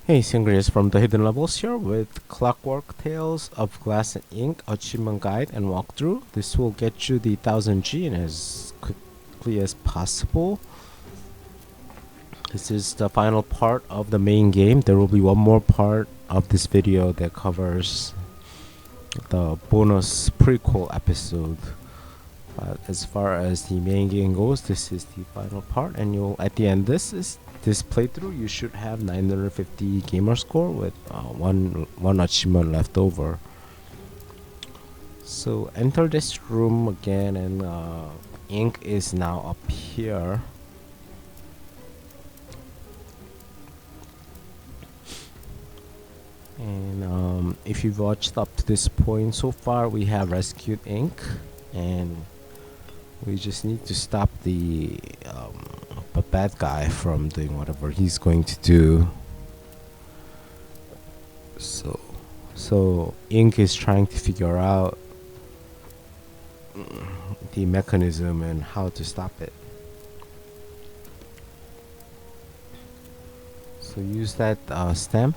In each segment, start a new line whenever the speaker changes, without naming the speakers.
Hey, Sangriaz from the Hidden Levels here with Clockwork Tales of Glass and Ink Achievement Guide and Walkthrough. This will get you the 1000G in as quickly as possible. This is the final part of the main game. There will be one more part of this video that covers the bonus prequel episode. But as far as the main game goes, this is the final part, and you'll at the end this playthrough you should have 950 gamer score with one achievement left over. So enter this room again, and ink is now up here. And if you've watched up to this point so far, we have rescued ink, and we just need to stop the bad guy from doing whatever he's going to do. So Ink is trying to figure out the mechanism and how to stop it. So use that stamp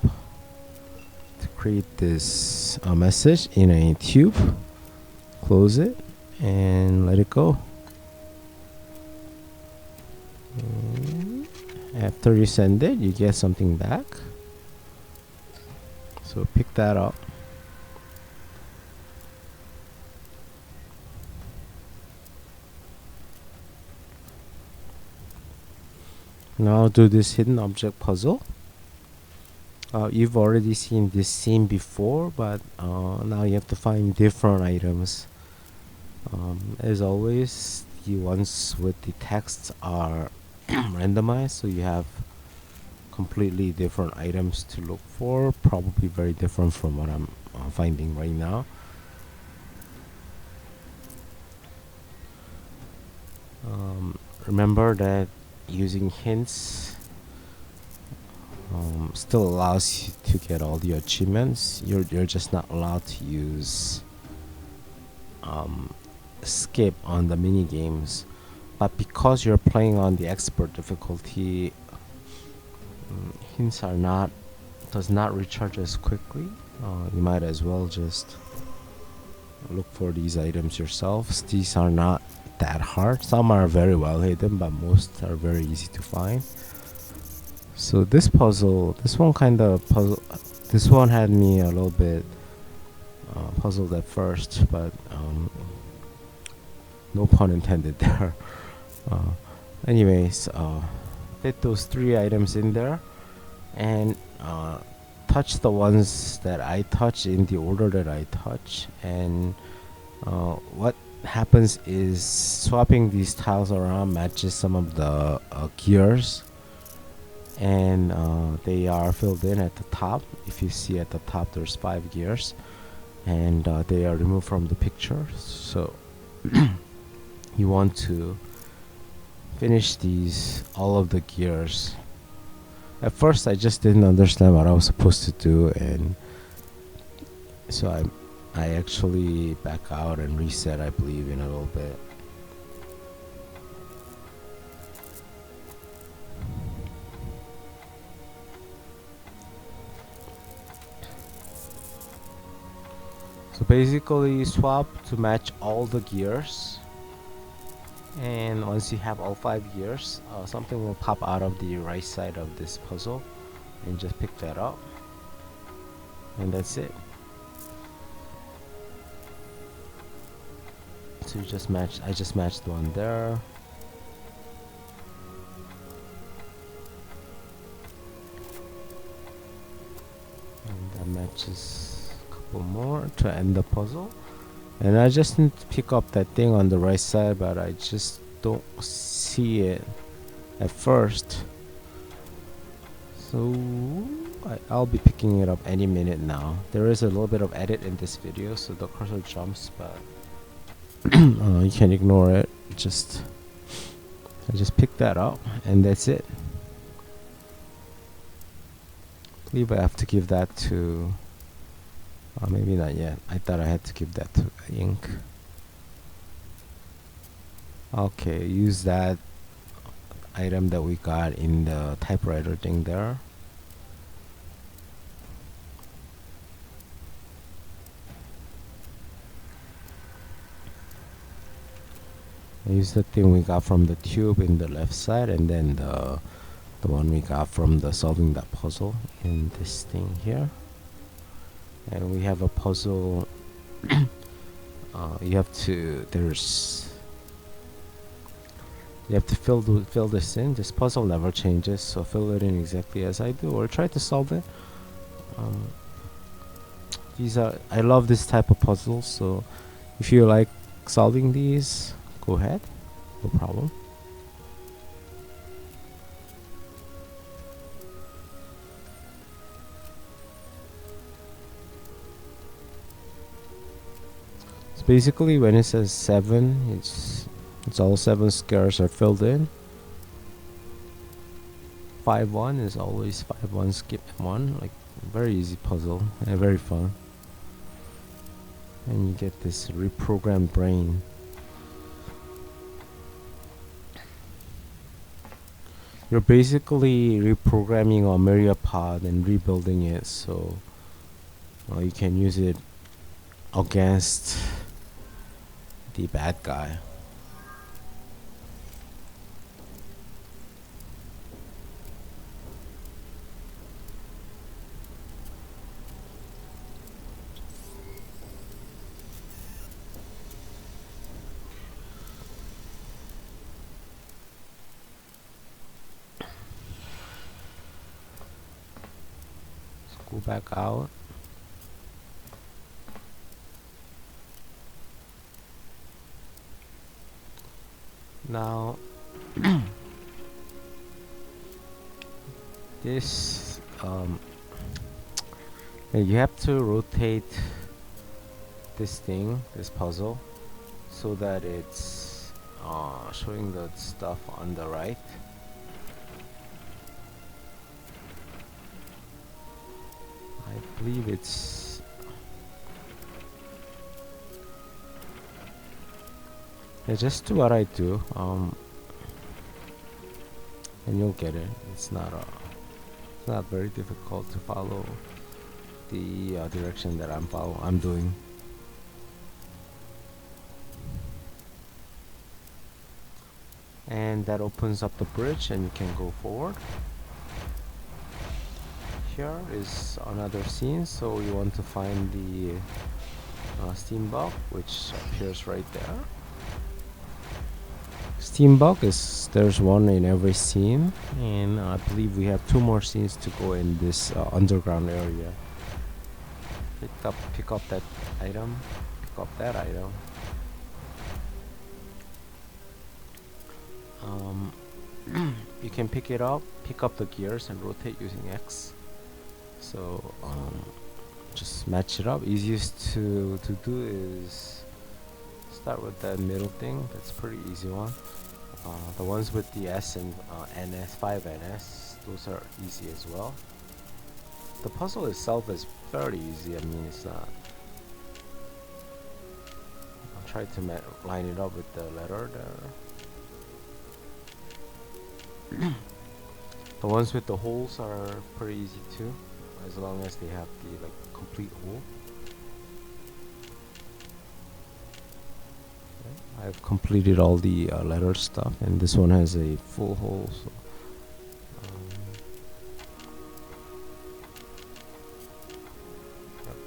to create this message in a tube. Close it and let it go. After you send it, you get something back. So pick that up. Now do this hidden object puzzle. You've already seen this scene before, but now you have to find different items. As always, the ones with the texts are randomized, so you have completely different items to look for, probably very different from what I'm finding right now. Remember that using hints still allows you to get all the achievements. You're just not allowed to use skip on the mini games, but because you're playing on the expert difficulty, hints does not recharge as quickly. You might as well just look for these items yourselves. These are not that hard. Some are very well hidden, but most are very easy to find. So this one had me a little bit puzzled at first, but no pun intended there. Anyways, fit those 3 items in there, and touch the ones that I touch in the order that I touch. And what happens is swapping these tiles around matches some of the gears, and they are filled in at the top. If you see at the top, there's 5 gears, and they are removed from the picture. So you want to finish all of the gears. At first I just didn't understand what I was supposed to do, and so I actually back out and reset, I believe, in a little bit. So basically swap to match all the gears, and once you have all 5 gears, something will pop out of the right side of this puzzle, and just pick that up, and that's it. So I just matched one there. And that matches a couple more to end the puzzle. And I just need to pick up that thing on the right side, but I just don't see it at first. So I'll be picking it up any minute now. There is a little bit of edit in this video, so the cursor jumps, but you can ignore it. I just picked that up, and that's it. I believe I have to give that to maybe not yet. I thought I had to give that to ink. Okay, use that item that we got in the typewriter thing there. I use the thing we got from the tube in the left side, and then the one we got from the solving that puzzle in this thing here. And we have a puzzle. You have to fill this in. This puzzle never changes, so fill it in exactly as I do, or try to solve it. I love this type of puzzles, so if you like solving these, go ahead, no problem. So basically, when it says 7, it's all 7 squares are filled in. 5-1 is always 5-1 skip 1, like very easy puzzle and very fun. And you get this reprogrammed brain. You're basically reprogramming a myriapod and rebuilding it, so you can use it against the bad guy. Go back out. Now this you have to rotate this puzzle, so that it's showing the stuff on the right. I believe it's just do what I do, and you'll get it. It's not very difficult to follow the direction that I'm doing. And that opens up the bridge, and you can go forward. Here is another scene, so you want to find the steambug, which appears right there. Steambug there's one in every scene, and I believe we have 2 more scenes to go in this underground area. Pick up that item. Pick up that item. You can pick up the gears and rotate using X. So just match it up. Easiest to do is start with that middle thing. That's pretty easy one. The ones with the S and NS, 5NS, those are easy as well. The puzzle itself is very easy. I mean, it's not. I'll try to line it up with the letter there. The ones with the holes are pretty easy too, as long as they have the complete hole. Okay. I've completed all the letter stuff, and this one has a full hole. So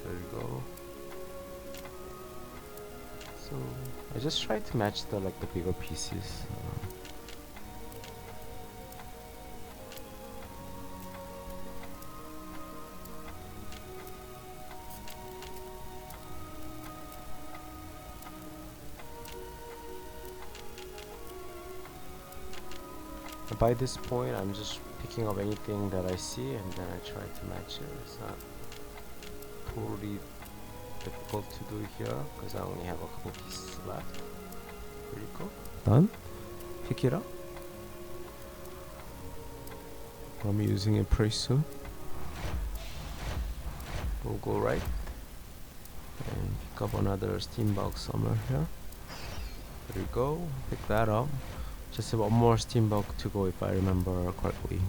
there you go. So I just tried to match the bigger pieces. By this point, I'm just picking up anything that I see, and then I try to match it. It's not totally difficult to do here, because I only have a couple pieces left. There you go. Done. Pick it up. I'm using it pretty soon. We'll go right and pick up another steambug somewhere here. There you go. Pick that up. Just one more steambug to go, if I remember correctly.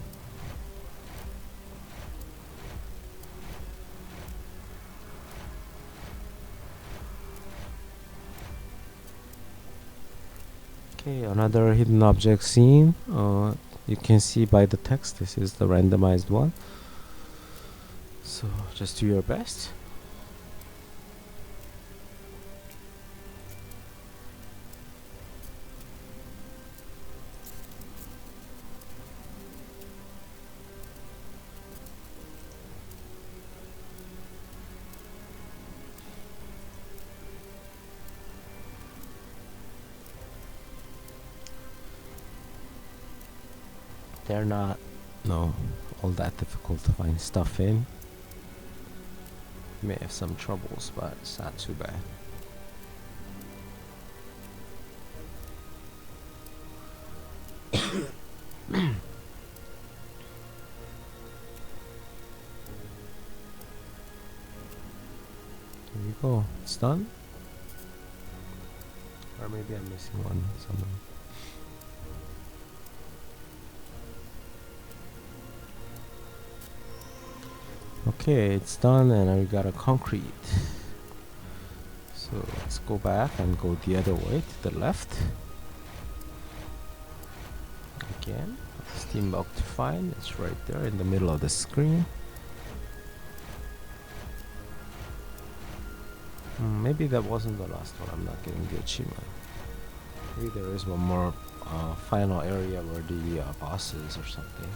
Okay, another hidden object scene. You can see by the text this is the randomized one. So just do your best. They're not all that difficult to find stuff in. You may have some troubles, but it's not too bad. There you go. It's done. Or maybe I'm missing one somewhere. Okay, it's done, and I got a concrete. So let's go back and go the other way to the left. Again, steam milk to find. It's right there in the middle of the screen. Maybe that wasn't the last one. I'm not getting the achievement. Maybe there is one more final area where the boss is or something.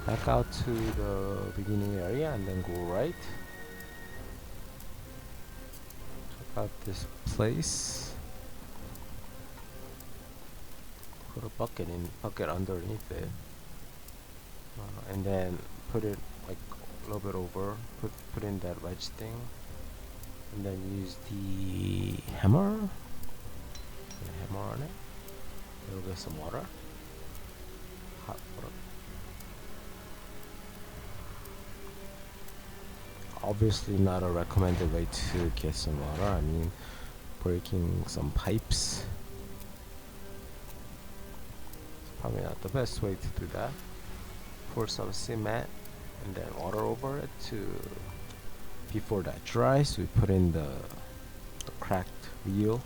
Back out to the beginning area and then go right. Check out this place. Put a bucket underneath it, and then put it like a little bit over. Put in that wedge thing, and then use the hammer. Put a hammer on it. A little bit of some water. Hot water. Obviously not a recommended way to get some water. I mean, breaking some pipes. It's probably not the best way to do that. Pour some cement and then water over it before that dries. We put in the cracked wheel,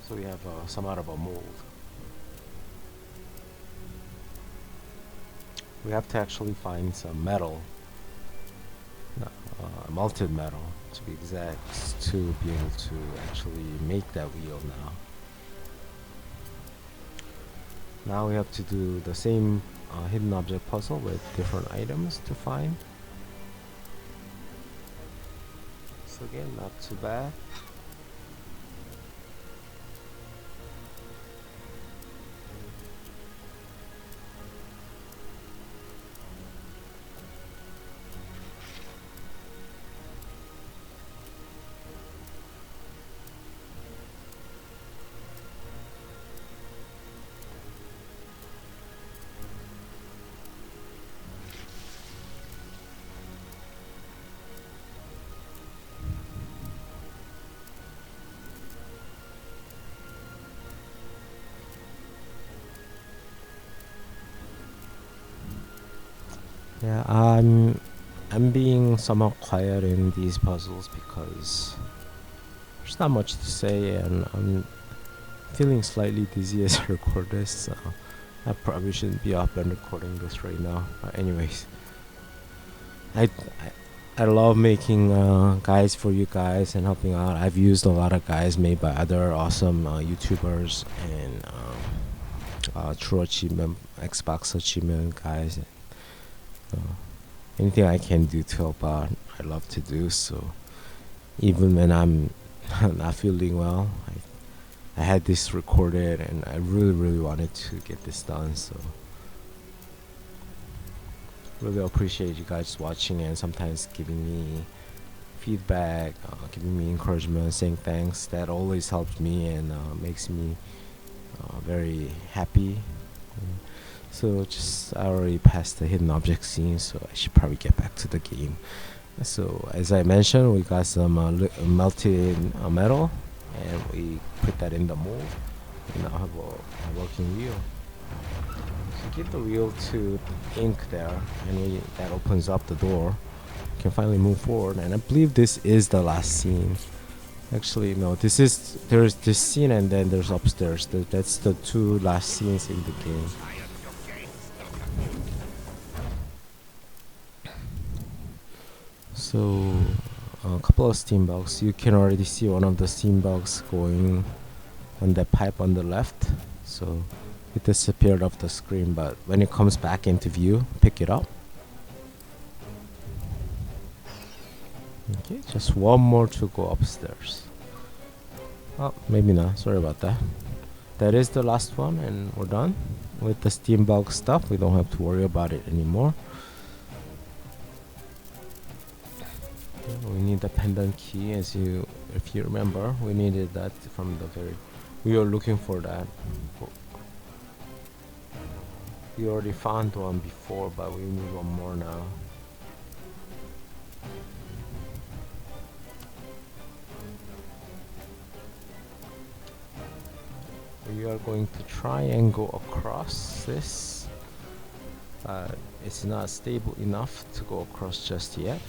so we have somewhat of a mold. We have to actually find some metal. Melted metal to be exact, to be able to actually make that wheel now we have to do the same hidden object puzzle with different items to find. So again, not too bad. Yeah, I'm being somewhat quiet in these puzzles because there's not much to say, and I'm feeling slightly dizzy as I record this, so I probably shouldn't be up and recording this right now. But anyways, I love making guides for you guys and helping out. I've used a lot of guides made by other awesome YouTubers and True Achievement, Xbox Achievement guys. Anything I can do to help out, I love to do. So even when I'm not feeling well, I had this recorded and I really wanted to get this done. So really appreciate you guys watching and sometimes giving me feedback, giving me encouragement, saying thanks. That always helps me and makes me very happy. So I already passed the hidden object scene, so I should probably get back to the game. So as I mentioned, we got some melted metal, and we put that in the mold. We now have a working wheel. So give the wheel to ink there, and that opens up the door. can finally move forward. And I believe this is the last scene. Actually, no. There's this scene and then there's upstairs. That's the two last scenes in the game. So a couple of steam bugs. You can already see one of the steam bugs going on that pipe on the left. So it disappeared off the screen, but when it comes back into view, pick it up. Okay, just one more to go upstairs. Oh, maybe not. Sorry about that. That is the last one, and we're done with the steam bug stuff. We don't have to worry about it anymore. We need the pendant key, if you remember, we needed that from the very. We were looking for that. We already found one before, but we need one more now. We are going to try and go across this, but it's not stable enough to go across just yet.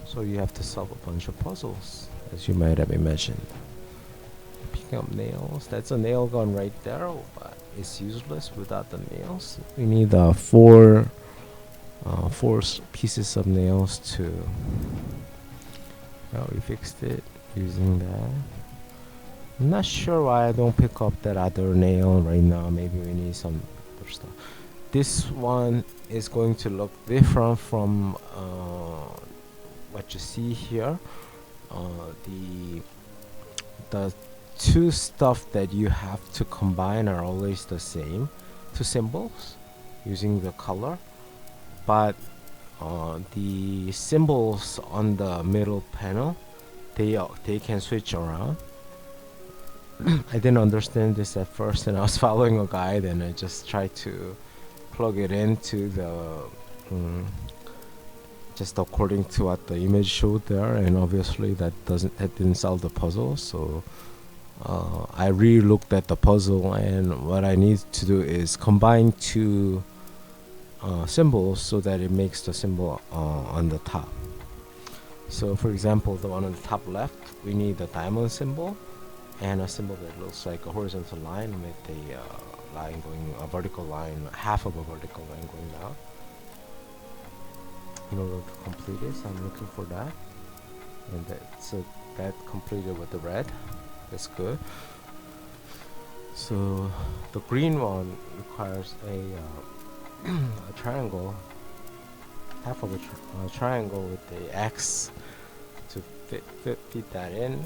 So you have to solve a bunch of puzzles, as you might have imagined. Picking up nails. That's a nail gun right there, but it's useless without the nails. We need four pieces of nails to. Oh, we fixed it using that. I'm not sure why I don't pick up that other nail right now. Maybe we need some other stuff. This one is going to look different from what you see here. The two stuff that you have to combine are always the same, two symbols using the color, but the symbols on the middle panel, they can switch around. I didn't understand this at first, and I was following a guide, and I just tried to plug it into the just according to what the image showed there, and obviously that didn't solve the puzzle. So I re-looked at the puzzle, and what I need to do is combine two symbols so that it makes the symbol on the top. So for example, the one on the top left, we need a diamond symbol and a symbol that looks like a horizontal line with a line going, a vertical line, half of a vertical line going down. In order to complete this, I'm looking for that, and that completed with the red. That's good. So the green one requires a triangle, half of a triangle with the X to fit that in.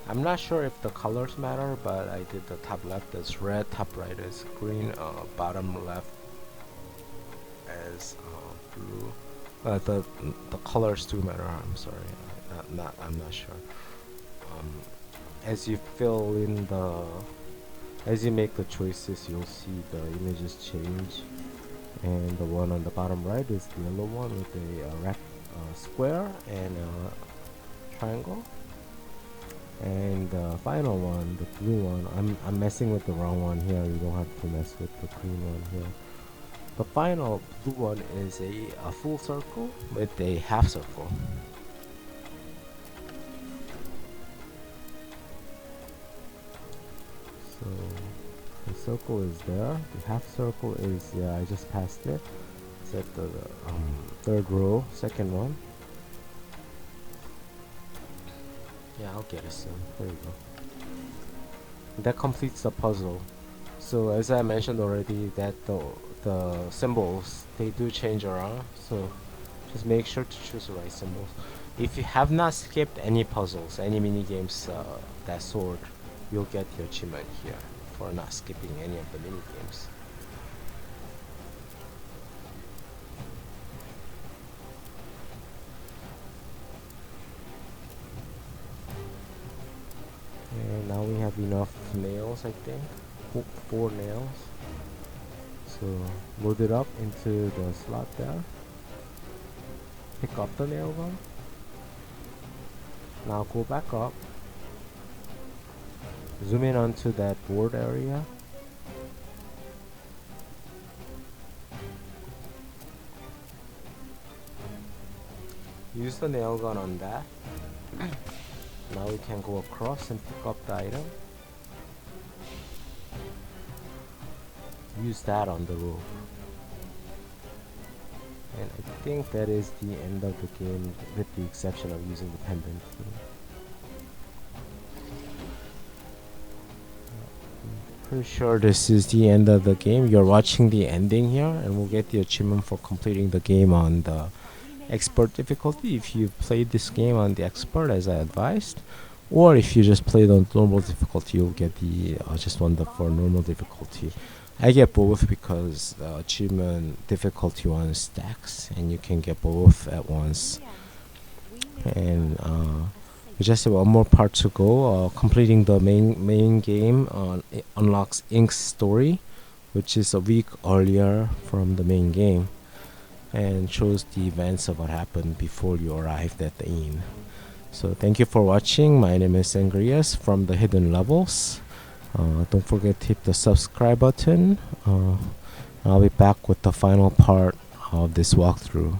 I'm not sure if the colors matter, but I did the top left as red, top right as green, bottom left as blue. The colors do matter. I'm sorry, I'm not sure. As you fill in as you make the choices, you'll see the images change. And the one on the bottom right is the yellow one with a square and a triangle. And the final one, the blue one, I'm messing with the wrong one here. You don't have to mess with the green one here. The final blue one is a full circle with a half circle. So the circle is there. The half circle is, yeah, I just passed it. It's at the third row, second one. Yeah, I'll get it soon. There you go. That completes the puzzle. So as I mentioned already, that the symbols, they do change around. So just make sure to choose the right symbols. If you have not skipped any puzzles, any mini games, that sort, you'll get the achievement here for not skipping any of the mini games. And now we have enough nails, I think. 4 nails. So load it up into the slot there. Pick up the nail gun. Now go back up. Zoom in onto that board area. Use the nail gun on that. Now we can go across and pick up the item. Use that on the rope. And I think that is the end of the game, with the exception of using the pendant key. Pretty sure this is the end of the game. You're watching the ending here, and we'll get the achievement for completing the game on the expert difficulty if you played this game on the expert as I advised, or if you just played on normal difficulty, you'll get the just one for normal difficulty. I get both because the achievement difficulty one stacks, and you can get both at once. And we just have one more part to go. Completing the main game unlocks Ink's story, which is a week earlier from the main game, and shows the events of what happened before you arrived at the inn. So thank you for watching. My name is Sangriaz from the Hidden Levels. Don't forget to hit the subscribe button. I'll be back with the final part of this walkthrough.